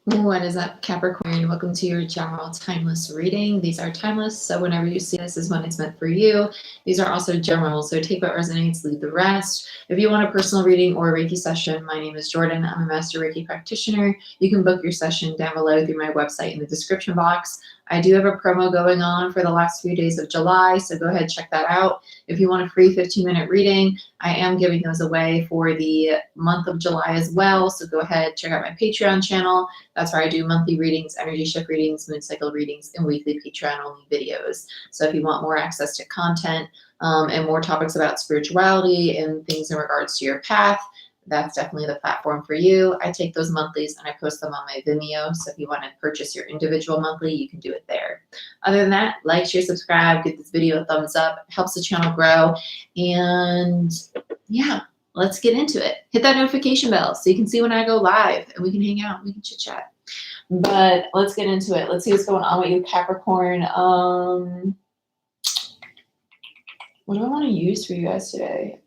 What is up, Capricorn? Welcome to your general timeless reading. These are timeless, so whenever you see this is when it's meant for you. These are also general, so take what resonates, leave the rest. If you want a personal reading or a Reiki session, my name is Jordyn. I'm a master Reiki practitioner. You can book your session down below through my website in the description box. I do have a promo going on for the last few days of July, so go ahead and check that out. If you want a free 15-minute reading, I am giving those away for the month of July as well, so go ahead, check out my Patreon channel. That's where I do monthly readings, energy shift readings, moon cycle readings, and weekly Patreon-only videos. So if you want more access to content and more topics about spirituality and things in regards to your path, that's definitely the platform for you. I take those monthlies and I post them on my Vimeo. So if you want to purchase your individual monthly, you can do it there. Other than that, like, share, subscribe, give this video a thumbs up. It helps the channel grow. And yeah, let's get into it. Hit that notification bell so you can see when I go live and we can hang out, we can chit chat. But let's get into it. Let's see what's going on with you, Capricorn. What do I want to use for you guys today?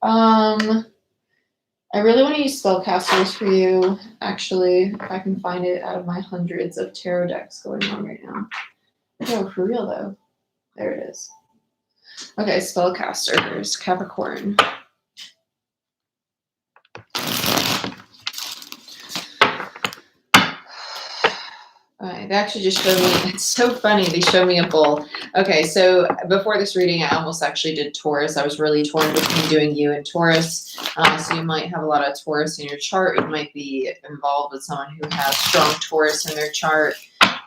I really want to use spellcasters for you, actually, if I can find it out of my hundreds of tarot decks going on right now. Oh, for real, though. There it is. Okay, spellcasters, Capricorn. Alright, they actually just showed me, it's so funny, they showed me a bull. Okay, so before this reading, I almost actually did Taurus. I was really torn between doing you and Taurus. So you might have a lot of Taurus in your chart. You might be involved with someone who has strong Taurus in their chart.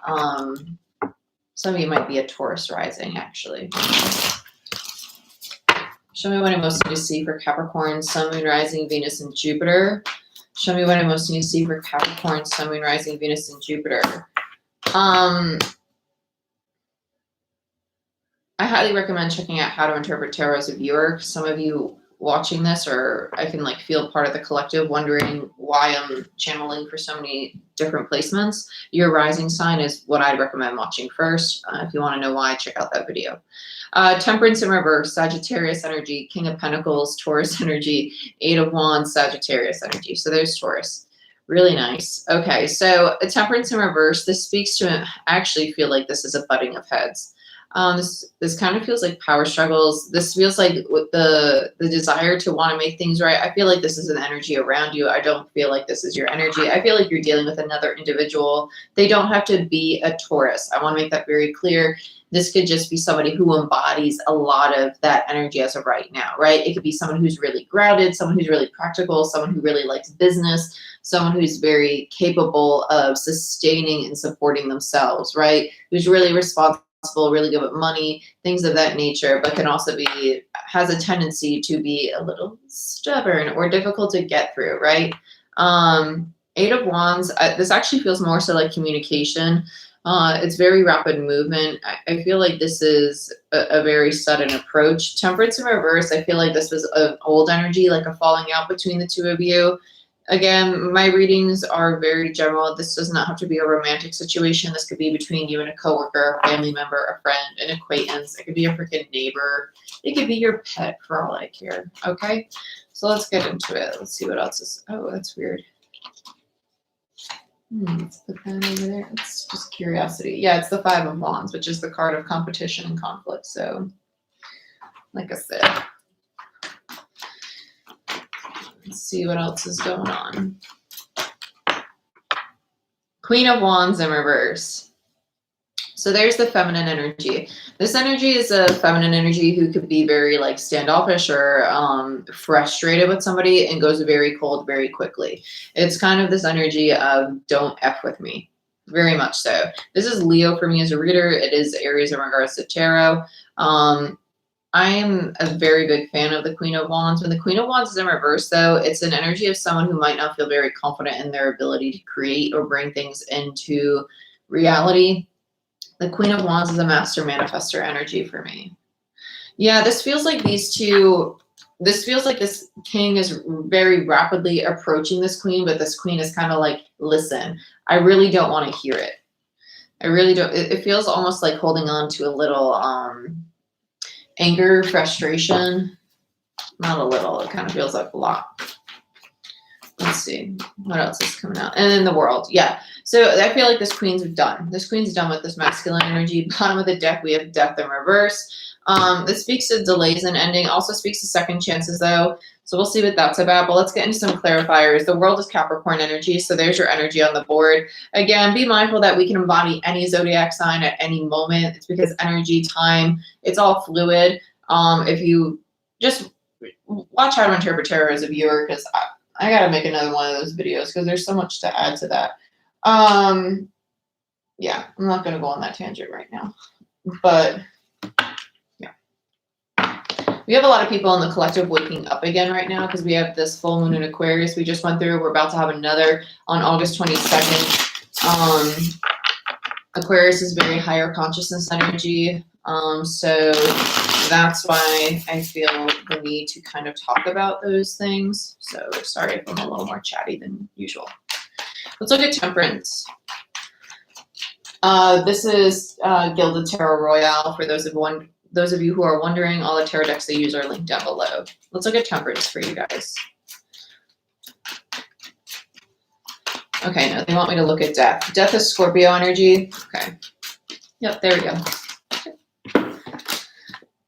Some of you might be a Taurus rising, actually. Show me what I most need to see for Capricorn, Sun, Moon, Rising, Venus, and Jupiter. Show me what I most need to see for Capricorn, Sun, Moon, Rising, Venus, and Jupiter. I highly recommend checking out How to Interpret Tarot as a viewer. Some of you watching this, or I can like feel part of the collective, wondering why I'm channeling for so many different placements. Your rising sign is what I'd recommend watching first. If you want to know why, check out that video. Temperance in reverse, Sagittarius energy, King of Pentacles, Taurus energy, Eight of Wands, Sagittarius energy. So there's Taurus. Really nice. Okay, so a Temperance in reverse, this speaks to, I actually feel like this is a butting of heads. This kind of feels like power struggles. This feels like with the desire to want to make things right. I feel like this is an energy around you. I don't feel like this is your energy. I feel like you're dealing with another individual. They don't have to be a Taurus. I want to make that very clear. This could just be somebody who embodies a lot of that energy as of right now, right? It could be someone who's really grounded, someone who's really practical, someone who really likes business, someone who's very capable of sustaining and supporting themselves, right? Who's really responsible, really good with money, things of that nature, but can also be, has a tendency to be a little stubborn or difficult to get through, right? Eight of Wands, this actually feels more so like communication. It's very rapid movement. I feel like this is a very sudden approach. Temperance in reverse, I feel like this was an old energy, like a falling out between the two of you. Again, my readings are very general. This does not have to be a romantic situation. This could be between you and a coworker, a family member, a friend, an acquaintance. It could be a freaking neighbor. It could be your pet for all I care. Okay, so let's get into it. Let's see what else is. Oh, that's weird. Let's put that over there. It's just curiosity. Yeah, it's the Five of Wands, which is the card of competition and conflict. So, like I said, let's see what else is going on. Queen of Wands in reverse. So there's the feminine energy. This energy is a feminine energy who could be very like standoffish or frustrated with somebody and goes very cold very quickly. It's kind of this energy of don't F with me. Very much so. This is Leo for me as a reader. It is Aries in regards to tarot. I am a very big fan of the Queen of Wands. When the Queen of Wands is in reverse, though, it's an energy of someone who might not feel very confident in their ability to create or bring things into reality. The Queen of Wands is a master manifestor energy for me. Yeah, this feels like these two, this feels like this king is very rapidly approaching this queen, but this queen is kind of like, listen, I really don't want to hear it. I really don't. It feels almost like holding on to a little anger, frustration. Not a little, it kind of feels like a lot. Let's see. What else is coming out? And then the world. Yeah. So I feel like this queen's done. This queen's done with this masculine energy. Bottom of the deck, we have death in reverse. This speaks to delays and ending. Also speaks to second chances, though. So we'll see what that's about. But let's get into some clarifiers. The world is Capricorn energy. So there's your energy on the board. Again, be mindful that we can embody any zodiac sign at any moment. It's because energy, time, it's all fluid. If you just watch how to interpret tarot as a viewer, because I got to make another one of those videos because there's so much to add to that. Yeah, I'm not going to go on that tangent right now. But yeah, we have a lot of people in the collective waking up again right now because we have this full moon in Aquarius we just went through. We're about to have another on August 22nd. Aquarius is very higher consciousness energy. So that's why I feel the need to kind of talk about those things. So sorry if I'm a little more chatty than usual. Let's look at Temperance. This is Gilded Tarot Royale. For those of you who are wondering, all the tarot decks they use are linked down below. Let's look at Temperance for you guys. Okay, no, they want me to look at Death. Death is Scorpio energy. Okay. Yep, there we go.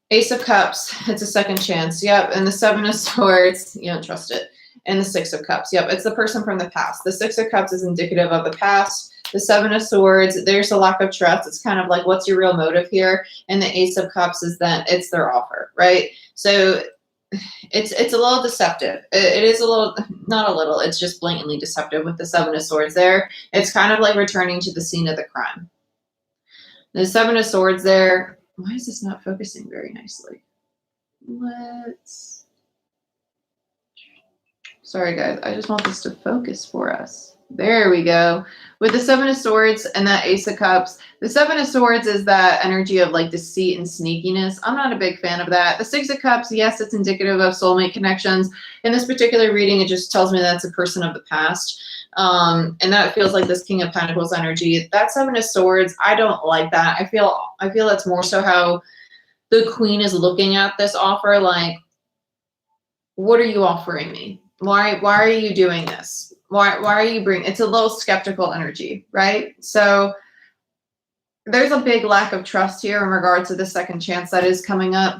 Ace of Cups, it's a second chance. Yep, and the Seven of Swords, you don't trust it. And the Six of Cups, yep, it's the person from the past. The Six of Cups is indicative of the past. The Seven of Swords, there's a lack of trust. It's kind of like, what's your real motive here? And the Ace of Cups is that it's their offer, right? So it's a little deceptive. It is a little, not a little, it's just blatantly deceptive with the Seven of Swords there. It's kind of like returning to the scene of the crime. The Seven of Swords there. Why is this not focusing very nicely? Sorry guys, I just want this to focus for us. There we go. With the Seven of Swords and that Ace of Cups, the Seven of Swords is that energy of like deceit and sneakiness. I'm not a big fan of that. The Six of Cups, yes, it's indicative of soulmate connections. In this particular reading, it just tells me that's a person of the past. And that feels like this King of Pentacles energy. That Seven of Swords, I don't like that. I feel that's more so how the Queen is looking at this offer. Like, what are you offering me? Why are you doing this? Why are you bringing? It's a little skeptical energy, right? So there's a big lack of trust here in regards to the second chance that is coming up,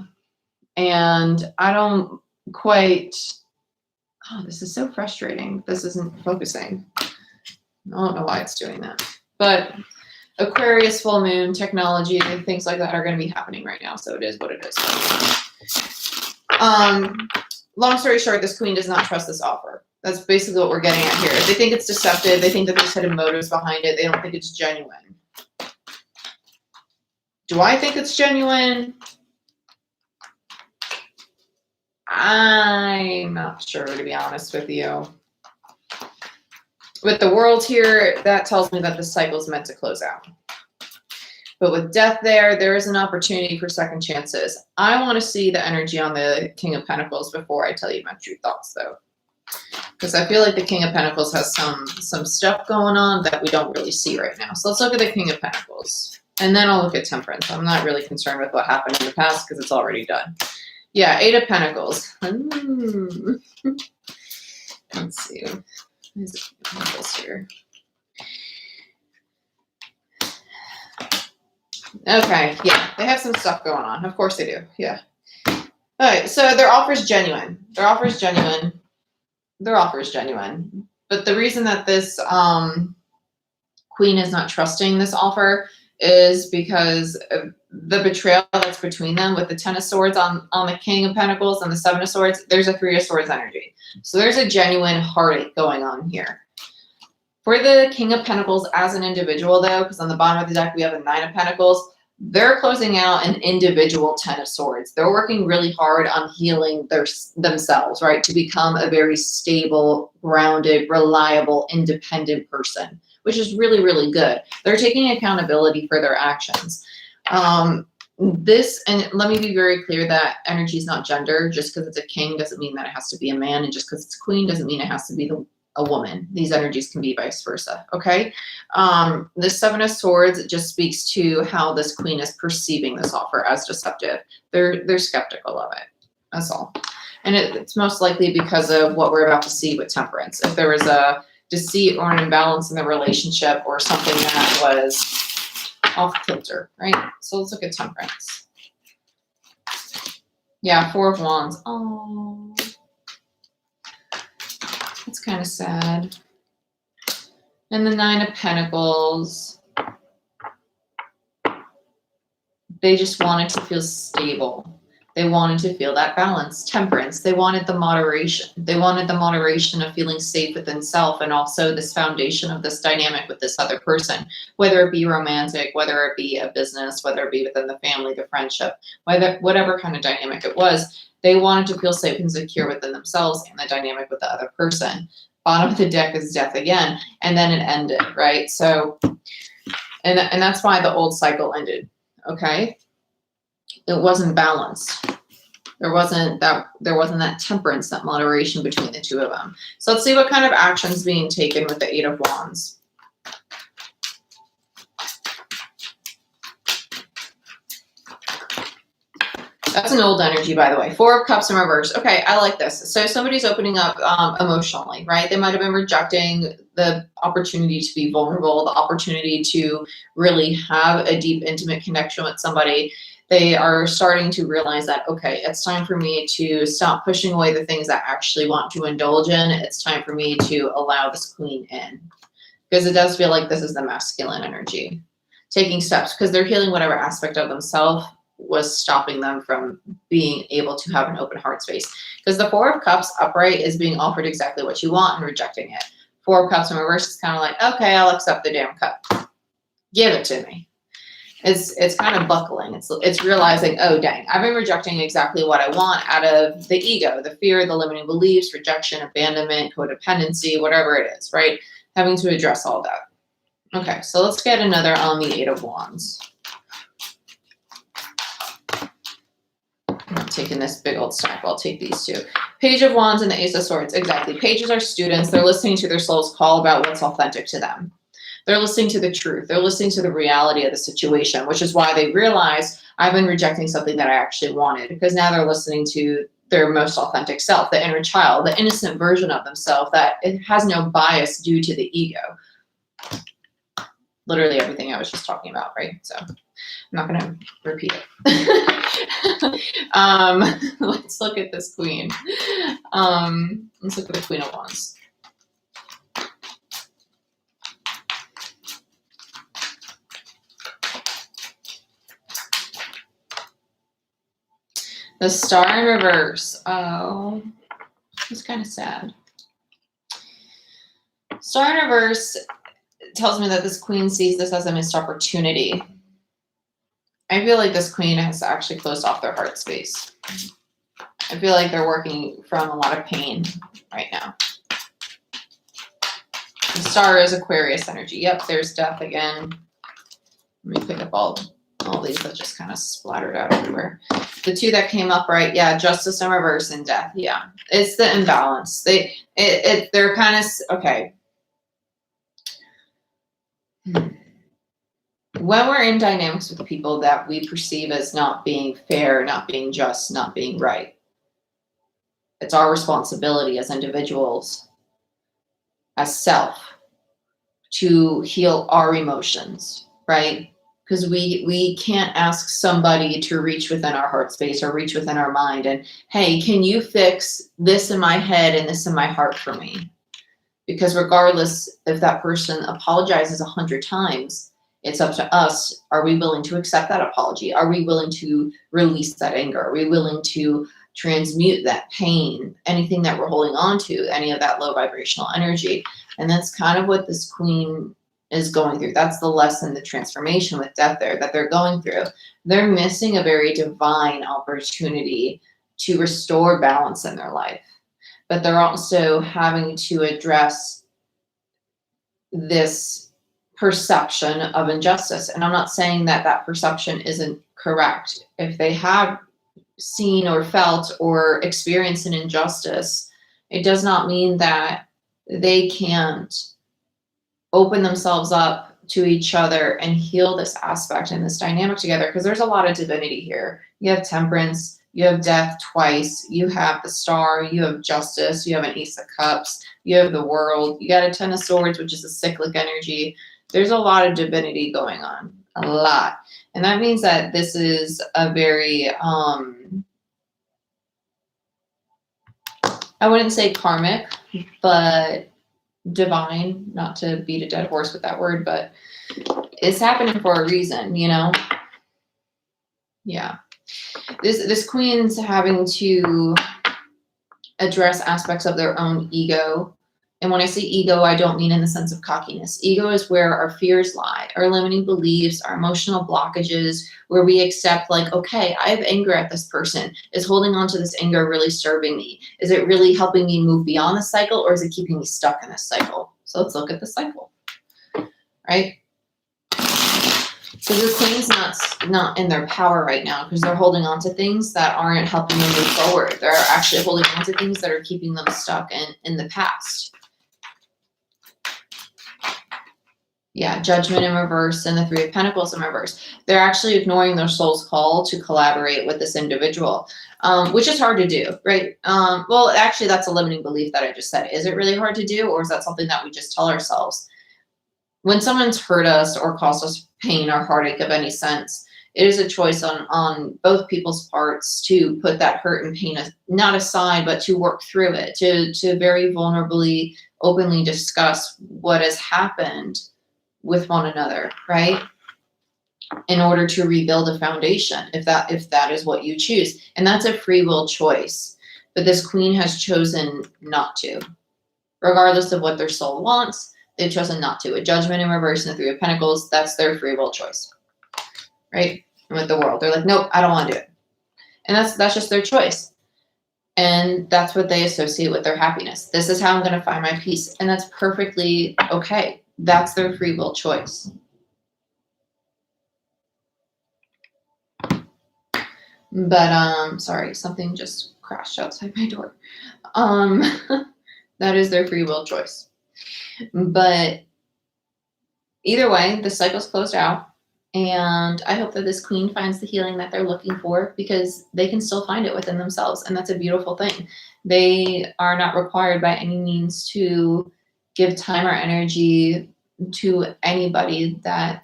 and I don't quite. Oh, this is so frustrating. This isn't focusing. I don't know why it's doing that. But Aquarius, full moon, technology, things like that are going to be happening right now. So it is what it is. Long story short, this Queen does not trust this offer. That's basically what we're getting at here. They think it's deceptive. They think that there's hidden motives behind it. They don't think it's genuine. Do I think it's genuine? I'm not sure, to be honest with you. With the world here, that tells me that the cycle is meant to close out. But with death there is an opportunity for second chances. I want to see the energy on the King of Pentacles before I tell you my true thoughts, though. Because I feel like the King of Pentacles has some stuff going on that we don't really see right now. So let's look at the King of Pentacles. And then I'll look at Temperance. I'm not really concerned with what happened in the past because it's already done. Yeah, Eight of Pentacles. Let's see. Where's the King of Pentacles here? Okay, yeah, they have some stuff going on. Of course they do, yeah. All right, so their offer is genuine. Their offer is genuine. But the reason that this Queen is not trusting this offer is because of the betrayal that's between them. With the Ten of Swords on the King of Pentacles and the Seven of Swords, there's a Three of Swords energy. So there's a genuine heartache going on here. For the King of Pentacles as an individual, though, because on the bottom of the deck we have a Nine of Pentacles, they're closing out an individual Ten of Swords. They're working really hard on healing themselves, right, to become a very stable, grounded, reliable, independent person, which is really, really good. They're taking accountability for their actions. And let me be very clear that energy is not gender. Just because it's a king doesn't mean that it has to be a man, and just because it's queen doesn't mean it has to be a woman. These energies can be vice versa, okay? The Seven of Swords just speaks to how this Queen is perceiving this offer as deceptive. They're skeptical of it. That's all. And it's most likely because of what we're about to see with temperance. If there was a deceit or an imbalance in the relationship or something that was off kilter, right? So let's look at temperance. Yeah, 4 of Wands. Oh, that's kind of sad. And the 9 of Pentacles. They just wanted to feel stable. They wanted to feel that balance, temperance. They wanted the moderation. They wanted the moderation of feeling safe within self, and also this foundation of this dynamic with this other person, whether it be romantic, whether it be a business, whether it be within the family, the friendship, whatever kind of dynamic it was. They wanted to feel safe and secure within themselves and the dynamic with the other person. Bottom of the deck is death again, and then it ended, right? So, and that's why the old cycle ended. Okay, it wasn't balanced. There wasn't that temperance, that moderation between the two of them. So let's see what kind of actions being taken with the 8 of Wands. That's an old energy, by the way. 4 of Cups in reverse. Okay, I like this. So somebody's opening up emotionally, right? They might have been rejecting the opportunity to be vulnerable, the opportunity to really have a deep, intimate connection with somebody. They are starting to realize that, okay, it's time for me to stop pushing away the things I actually want to indulge in. It's time for me to allow this queen in. Because it does feel like this is the masculine energy. Taking steps, because they're healing whatever aspect of themselves was stopping them from being able to have an open heart space. Because the 4 of Cups upright is being offered exactly what you want and rejecting it. 4 of Cups in reverse is kind of like, okay, I'll accept the damn cup. Give it to me. It's kind of buckling. It's realizing, oh, dang, I've been rejecting exactly what I want out of the ego, the fear, the limiting beliefs, rejection, abandonment, codependency, whatever it is, right? Having to address all that. Okay, so let's get another on the 8 of Wands. I'm not taking this big old stack. I'll take these 2. Page of Wands and the Ace of Swords. Exactly. Pages are students. They're listening to their soul's call about what's authentic to them. They're listening to the truth. They're listening to the reality of the situation, which is why they realize I've been rejecting something that I actually wanted, because now they're listening to their most authentic self, the inner child, the innocent version of themselves that it has no bias due to the ego. Literally everything I was just talking about, right? So I'm not going to repeat it. Let's look at this queen. Let's look at the Queen of Wands. The Star in reverse. Oh, it's kind of sad. Star in reverse tells me that this queen sees this as a missed opportunity. I feel like this queen has actually closed off their heart space. I feel like they're working from a lot of pain right now. The Star is Aquarius energy. Yep, there's death again. Let me pick up all these that just kind of splattered out everywhere. The 2 that came up, right? Yeah, Justice in reverse and death. Yeah, it's the imbalance. They're kind of, okay. When we're in dynamics with people that we perceive as not being fair, not being just, not being right, it's our responsibility as individuals, as self, to heal our emotions, right? Because we can't ask somebody to reach within our heart space or reach within our mind and, hey, can you fix this in my head and this in my heart for me? Because regardless if that person apologizes 100 times, it's up to us. Are we willing to accept that apology? Are we willing to release that anger? Are we willing to transmute that pain, anything that we're holding on to, any of that low vibrational energy? And that's kind of what this queen is going through. That's the lesson, the transformation with death there that they're going through. They're missing a very divine opportunity to restore balance in their life. But they're also having to address this perception of injustice. And I'm not saying that that perception isn't correct. If they have seen or felt or experienced an injustice, it does not mean that they can't open themselves up to each other and heal this aspect and this dynamic together, because there's a lot of divinity here. You have temperance, you have death twice, you have the Star, you have Justice, you have an Ace of Cups, you have the World, you got a Ten of Swords, which is a cyclic energy. There's a lot of divinity going on, a lot. And that means that this is a very, I wouldn't say karmic, but divine, not to beat a dead horse with that word, but it's happening for a reason, you know? Yeah. This queen's having to address aspects of their own ego. And when I say ego, I don't mean in the sense of cockiness. Ego is where our fears lie, our limiting beliefs, our emotional blockages, where we accept like, okay, I have anger at this person. Is holding on to this anger really serving me? Is it really helping me move beyond the cycle, or is it keeping me stuck in this cycle? So let's look at the cycle, right? So the queen's not in their power right now because they're holding on to things that aren't helping them move forward. They're actually holding on to things that are keeping them stuck in the past. Yeah, Judgment in reverse and the Three of Pentacles in reverse. They're actually ignoring their soul's call to collaborate with this individual, which is hard to do, right? Well, actually, that's a limiting belief that I just said. Is it really hard to do, or is that something that we just tell ourselves? When someone's hurt us or caused us pain or heartache of any sense, it is a choice on both people's parts to put that hurt and pain not aside, but to work through it, to very vulnerably, openly discuss what has happened with one another, right? In order to rebuild a foundation, if that is what you choose. And that's a free will choice. But this queen has chosen not to. Regardless of what their soul wants, they've chosen not to. A Judgment in reverse and the Three of Pentacles, that's their free will choice, right? And with the World, they're like, nope, I don't want to do it. And that's just their choice. And that's what they associate with their happiness. This is how I'm going to find my peace. And that's perfectly okay. That's their free will choice. But, sorry, something just crashed outside my door. That is their free will choice. But either way, the cycle's closed out. And I hope that this queen finds the healing that they're looking for, because they can still find it within themselves. And that's a beautiful thing. They are not required by any means to give time or energy to anybody that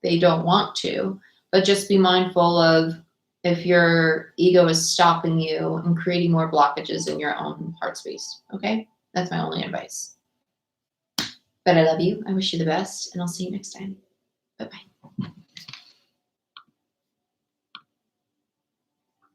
they don't want to. But just be mindful of if your ego is stopping you and creating more blockages in your own heart space. Okay? That's my only advice. But I love you. I wish you the best, and I'll see you next time. Bye-bye.